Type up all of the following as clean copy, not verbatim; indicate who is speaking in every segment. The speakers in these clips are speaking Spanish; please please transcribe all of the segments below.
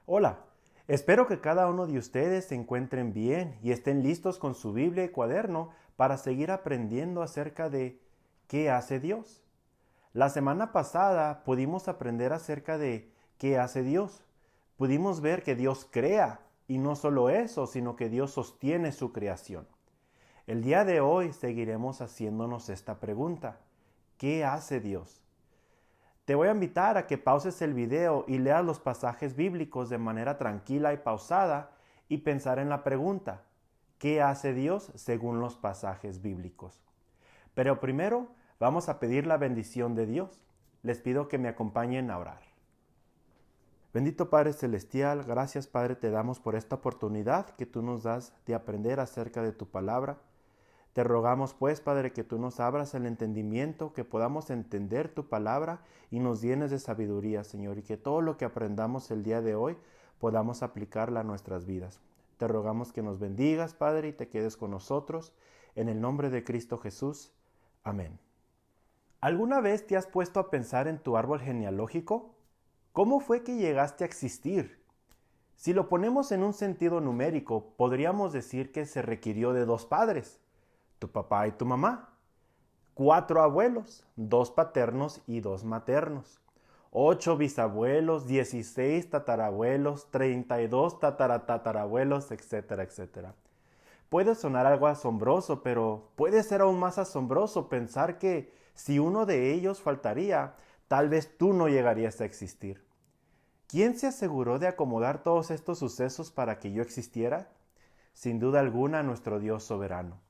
Speaker 1: Hola, espero que cada uno de ustedes se encuentren bien y estén listos con su Biblia y cuaderno para seguir aprendiendo acerca de qué hace Dios. La semana pasada pudimos aprender acerca de qué hace Dios. Pudimos ver que Dios crea y no solo eso, sino que Dios sostiene su creación. El día de hoy seguiremos haciéndonos esta pregunta. ¿Qué hace Dios? Te voy a invitar a que pauses el video y leas los pasajes bíblicos de manera tranquila y pausada y pensar en la pregunta, ¿qué hace Dios según los pasajes bíblicos? Pero primero vamos a pedir la bendición de Dios. Les pido que me acompañen a orar. Bendito Padre Celestial, gracias Padre te damos por esta oportunidad que tú nos das de aprender acerca de tu palabra. Te rogamos pues, Padre, que tú nos abras el entendimiento, que podamos entender tu palabra y nos llenes de sabiduría, Señor, y que todo lo que aprendamos el día de hoy podamos aplicarla a nuestras vidas. Te rogamos que nos bendigas, Padre, y te quedes con nosotros. En el nombre de Cristo Jesús. Amén. ¿Alguna vez te has puesto a pensar en tu árbol genealógico? ¿Cómo fue que llegaste a existir? Si lo ponemos en un sentido numérico, podríamos decir que se requirió de dos padres, tu papá y tu mamá, 4 abuelos, 2 paternos y 2 maternos, 8 bisabuelos, 16 tatarabuelos, 32 tataratatarabuelos, etcétera, etcétera. Puede sonar algo asombroso, pero puede ser aún más asombroso pensar que si uno de ellos faltaría, tal vez tú no llegarías a existir. ¿Quién se aseguró de acomodar todos estos sucesos para que yo existiera? Sin duda alguna, nuestro Dios soberano.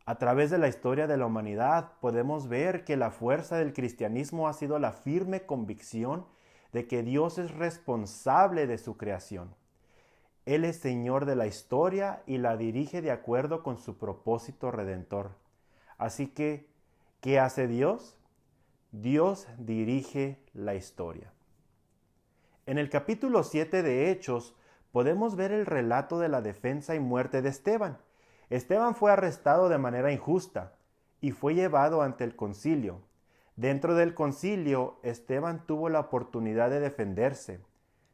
Speaker 1: A través de la historia de la humanidad podemos ver que la fuerza del cristianismo ha sido la firme convicción de que Dios es responsable de su creación. Él es Señor de la historia y la dirige de acuerdo con su propósito redentor. Así que, ¿qué hace Dios? Dios dirige la historia. En el capítulo 7 de Hechos podemos ver el relato de la defensa y muerte de Esteban. Esteban fue arrestado de manera injusta y fue llevado ante el concilio. Dentro del concilio, Esteban tuvo la oportunidad de defenderse.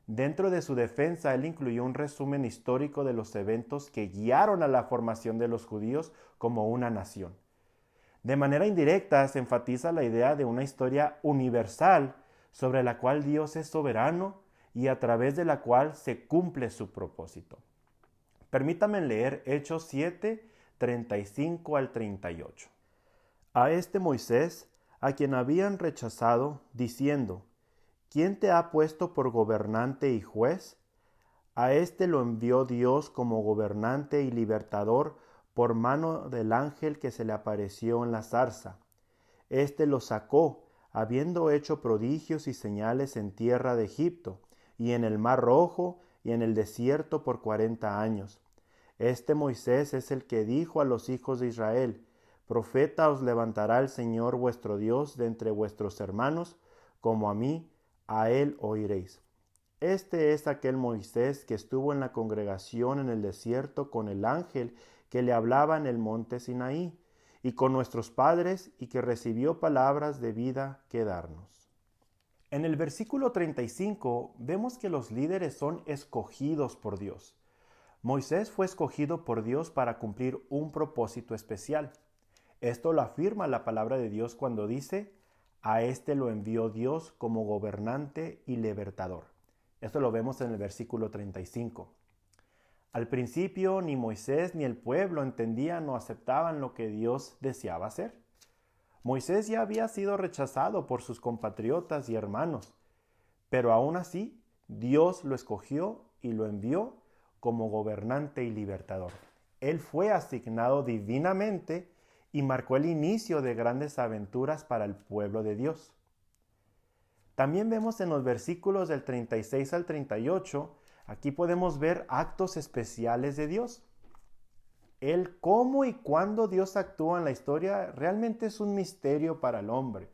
Speaker 1: Dentro de su defensa, él incluyó un resumen histórico de los eventos que guiaron a la formación de los judíos como una nación. De manera indirecta, se enfatiza la idea de una historia universal sobre la cual Dios es soberano y a través de la cual se cumple su propósito. Permítame leer Hechos 7, 35 al 38. A este Moisés, a quien habían rechazado, diciendo, ¿quién te ha puesto por gobernante y juez? A este lo envió Dios como gobernante y libertador por mano del ángel que se le apareció en la zarza. Este lo sacó, habiendo hecho prodigios y señales en tierra de Egipto, y en el mar Rojo, y en el desierto por 40 años. Este Moisés es el que dijo a los hijos de Israel, profeta os levantará el Señor vuestro Dios de entre vuestros hermanos, como a mí, a él oiréis. Este es aquel Moisés que estuvo en la congregación en el desierto con el ángel que le hablaba en el monte Sinaí, y con nuestros padres, y que recibió palabras de vida que darnos. En el versículo 35 vemos que los líderes son escogidos por Dios. Moisés fue escogido por Dios para cumplir un propósito especial. Esto lo afirma la palabra de Dios cuando dice, a este lo envió Dios como gobernante y libertador. Esto lo vemos en el versículo 35. Al principio ni Moisés ni el pueblo entendían o aceptaban lo que Dios deseaba hacer. Moisés ya había sido rechazado por sus compatriotas y hermanos, pero aún así Dios lo escogió y lo envió como gobernante y libertador. Él fue asignado divinamente y marcó el inicio de grandes aventuras para el pueblo de Dios. También vemos en los versículos del 36 al 38, aquí podemos ver actos especiales de Dios. El cómo y cuándo Dios actúa en la historia realmente es un misterio para el hombre.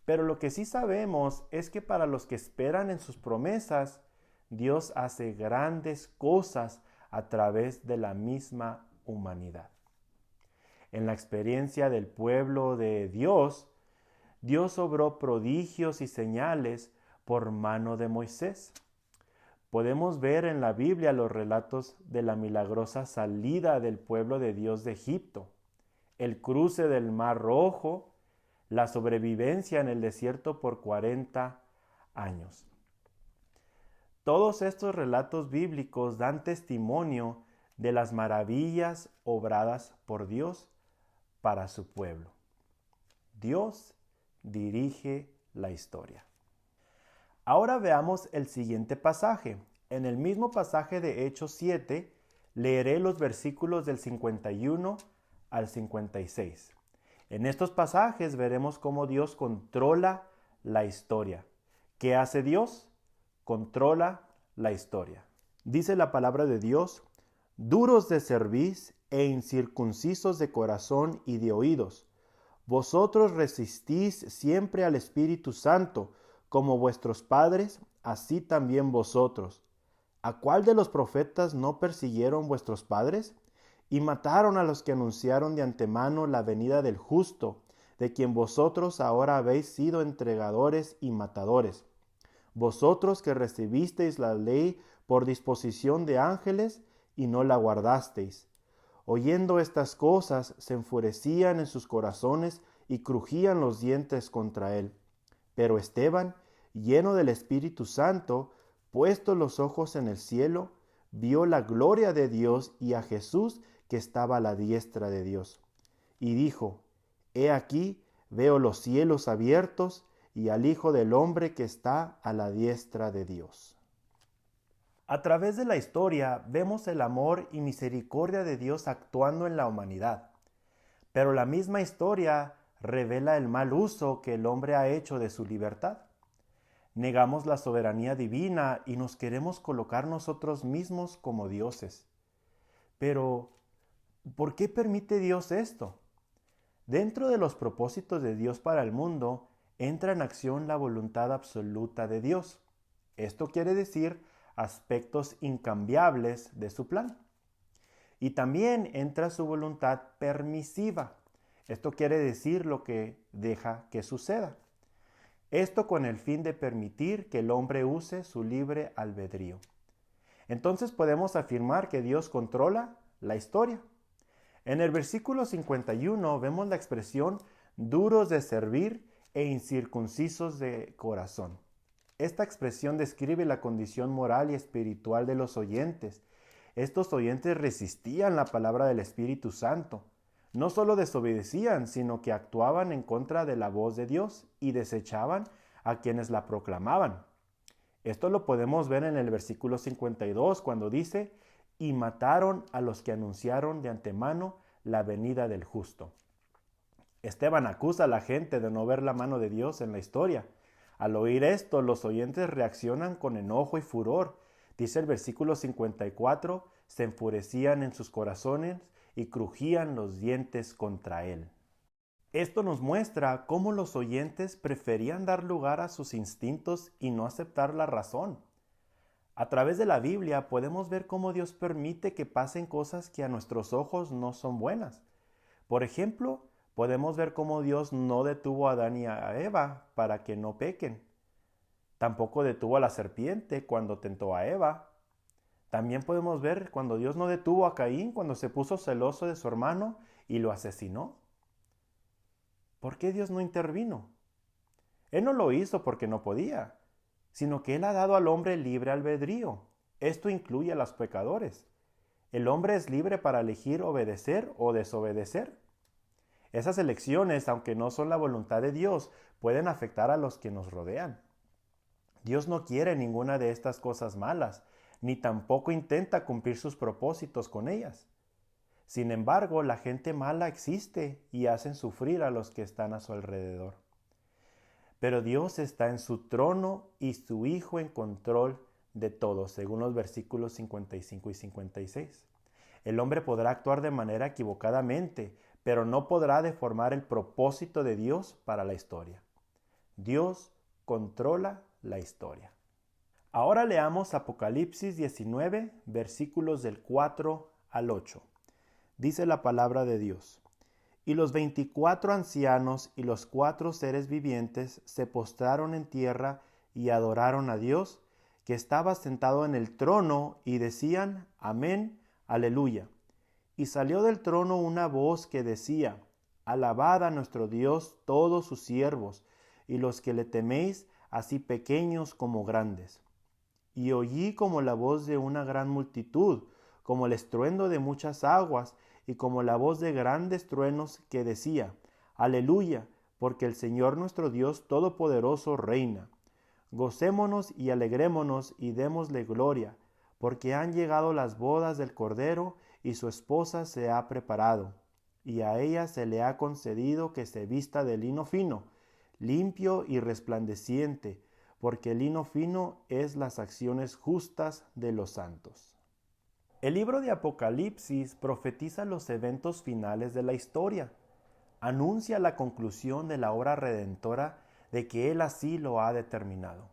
Speaker 1: Pero lo que sí sabemos es que para los que esperan en sus promesas, Dios hace grandes cosas a través de la misma humanidad. En la experiencia del pueblo de Dios, Dios obró prodigios y señales por mano de Moisés. podemos ver en la Biblia los relatos de la milagrosa salida del pueblo de Dios de Egipto, el cruce del Mar Rojo, la sobrevivencia en el desierto por 40 años. Todos estos relatos bíblicos dan testimonio de las maravillas obradas por Dios para su pueblo. Dios dirige la historia. Ahora veamos el siguiente pasaje. En el mismo pasaje de Hechos 7, leeré los versículos del 51 al 56. En estos pasajes veremos cómo Dios controla la historia. ¿Qué hace Dios? Controla la historia. Dice la palabra de Dios: duros de cerviz e incircuncisos de corazón y de oídos, vosotros resistís siempre al Espíritu Santo, como vuestros padres, así también vosotros. ¿A cuál de los profetas no persiguieron vuestros padres? Y mataron a los que anunciaron de antemano la venida del justo, de quien vosotros ahora habéis sido entregadores y matadores. Vosotros que recibisteis la ley por disposición de ángeles y no la guardasteis. Oyendo estas cosas, se enfurecían en sus corazones y crujían los dientes contra él. Pero Esteban, lleno del Espíritu Santo, puestos los ojos en el cielo, vio la gloria de Dios y a Jesús que estaba a la diestra de Dios. Y dijo: He aquí, veo los cielos abiertos y al Hijo del Hombre que está a la diestra de Dios. A través de la historia vemos el amor y misericordia de Dios actuando en la humanidad. Pero la misma historia revela el mal uso que el hombre ha hecho de su libertad. Negamos la soberanía divina y nos queremos colocar nosotros mismos como dioses. Pero, ¿por qué permite Dios esto? Dentro de los propósitos de Dios para el mundo, entra en acción la voluntad absoluta de Dios. Esto quiere decir aspectos incambiables de su plan. Y también entra su voluntad permisiva. Esto quiere decir lo que deja que suceda. Esto con el fin de permitir que el hombre use su libre albedrío. Entonces podemos afirmar que Dios controla la historia. En el versículo 51 vemos la expresión duros de servir e incircuncisos de corazón. Esta expresión describe la condición moral y espiritual de los oyentes. Estos oyentes resistían la palabra del Espíritu Santo. No solo desobedecían, sino que actuaban en contra de la voz de Dios y desechaban a quienes la proclamaban. Esto lo podemos ver en el versículo 52 cuando dice: y mataron a los que anunciaron de antemano la venida del justo. Esteban acusa a la gente de no ver la mano de Dios en la historia. Al oír esto, los oyentes reaccionan con enojo y furor. Dice el versículo 54, se enfurecían en sus corazones y crujían los dientes contra él. Esto nos muestra cómo los oyentes preferían dar lugar a sus instintos y no aceptar la razón. A través de la Biblia podemos ver cómo Dios permite que pasen cosas que a nuestros ojos no son buenas. Por ejemplo, podemos ver cómo Dios no detuvo a Adán y a Eva para que no pequen. Tampoco detuvo a la serpiente cuando tentó a Eva. También podemos ver cuando Dios no detuvo a Caín cuando se puso celoso de su hermano y lo asesinó. ¿Por qué Dios no intervino? Él no lo hizo porque no podía, sino que Él ha dado al hombre libre albedrío. Esto incluye a los pecadores. El hombre es libre para elegir obedecer o desobedecer. Esas elecciones, aunque no son la voluntad de Dios, pueden afectar a los que nos rodean. Dios no quiere ninguna de estas cosas malas, ni tampoco intenta cumplir sus propósitos con ellas. Sin embargo, la gente mala existe y hacen sufrir a los que están a su alrededor. Pero Dios está en su trono y su Hijo en control de todo, según los versículos 55 y 56. El hombre podrá actuar de manera equivocadamente, pero no podrá deformar el propósito de Dios para la historia. Dios controla la historia. Ahora leamos Apocalipsis 19, versículos del 4 al 8. Dice la palabra de Dios: y los 24 ancianos y los 4 seres vivientes se postraron en tierra y adoraron a Dios, que estaba sentado en el trono, y decían: Amén, aleluya. Y salió del trono una voz que decía: Alabad a nuestro Dios todos sus siervos, y los que le teméis, así pequeños como grandes. Y oí como la voz de una gran multitud, como el estruendo de muchas aguas, y como la voz de grandes truenos que decía: Aleluya, porque el Señor nuestro Dios Todopoderoso reina. Gocémonos y alegrémonos y démosle gloria, porque han llegado las bodas del Cordero, y su esposa se ha preparado, y a ella se le ha concedido que se vista de lino fino, limpio y resplandeciente, porque el lino fino es las acciones justas de los santos. El libro de Apocalipsis profetiza los eventos finales de la historia. Anuncia la conclusión de la obra redentora de que Él así lo ha determinado.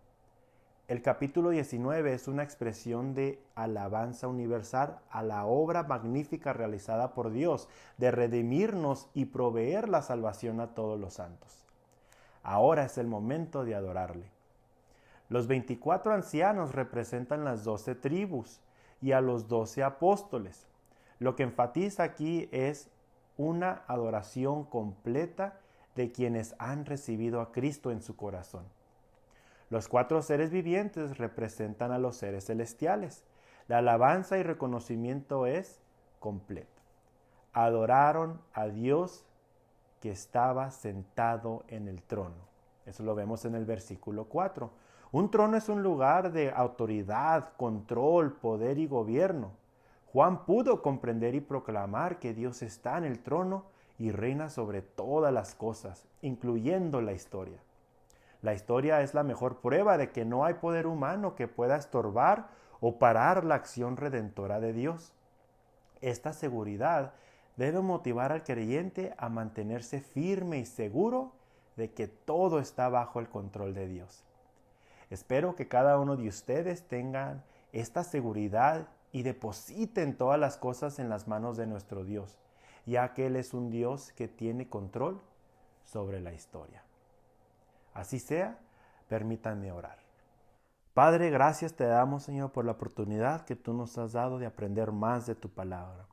Speaker 1: El capítulo 19 es una expresión de alabanza universal a la obra magnífica realizada por Dios de redimirnos y proveer la salvación a todos los santos. Ahora es el momento de adorarle. Los 24 ancianos representan las 12 tribus y a los 12 apóstoles. Lo que enfatiza aquí es una adoración completa de quienes han recibido a Cristo en su corazón. Los 4 seres vivientes representan a los seres celestiales. La alabanza y reconocimiento es completo. Adoraron a Dios que estaba sentado en el trono. Eso lo vemos en el versículo 4. Un trono es un lugar de autoridad, control, poder y gobierno. Juan pudo comprender y proclamar que Dios está en el trono y reina sobre todas las cosas, incluyendo la historia. La historia es la mejor prueba de que no hay poder humano que pueda estorbar o parar la acción redentora de Dios. Esta seguridad debe motivar al creyente a mantenerse firme y seguro de que todo está bajo el control de Dios. Espero que cada uno de ustedes tengan esta seguridad y depositen todas las cosas en las manos de nuestro Dios, ya que Él es un Dios que tiene control sobre la historia. Así sea, permítanme orar. Padre, gracias te damos, Señor, por la oportunidad que tú nos has dado de aprender más de tu palabra.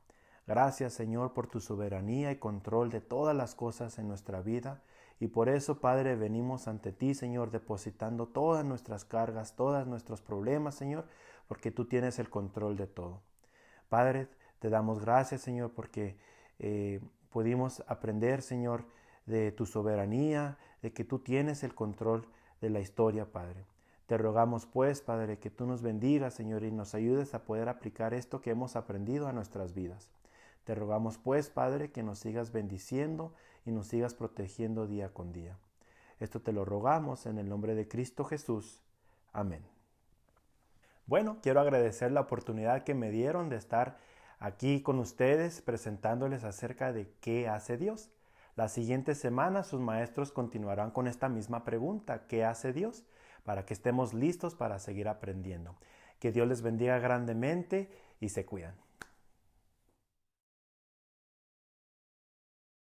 Speaker 1: Gracias, Señor, por tu soberanía y control de todas las cosas en nuestra vida. Y por eso, Padre, venimos ante ti, Señor, depositando todas nuestras cargas, todos nuestros problemas, Señor, porque tú tienes el control de todo. Padre, te damos gracias, Señor, porque pudimos aprender, Señor, de tu soberanía, de que tú tienes el control de la historia, Padre. Te rogamos, pues, Padre, que tú nos bendigas, Señor, y nos ayudes a poder aplicar esto que hemos aprendido a nuestras vidas. Te rogamos, pues, Padre, que nos sigas bendiciendo y nos sigas protegiendo día con día. Esto te lo rogamos en el nombre de Cristo Jesús. Amén. Bueno, quiero agradecer la oportunidad que me dieron de estar aquí con ustedes presentándoles acerca de qué hace Dios. La siguiente semana sus maestros continuarán con esta misma pregunta: ¿qué hace Dios? Para que estemos listos para seguir aprendiendo. Que Dios les bendiga grandemente y se cuidan.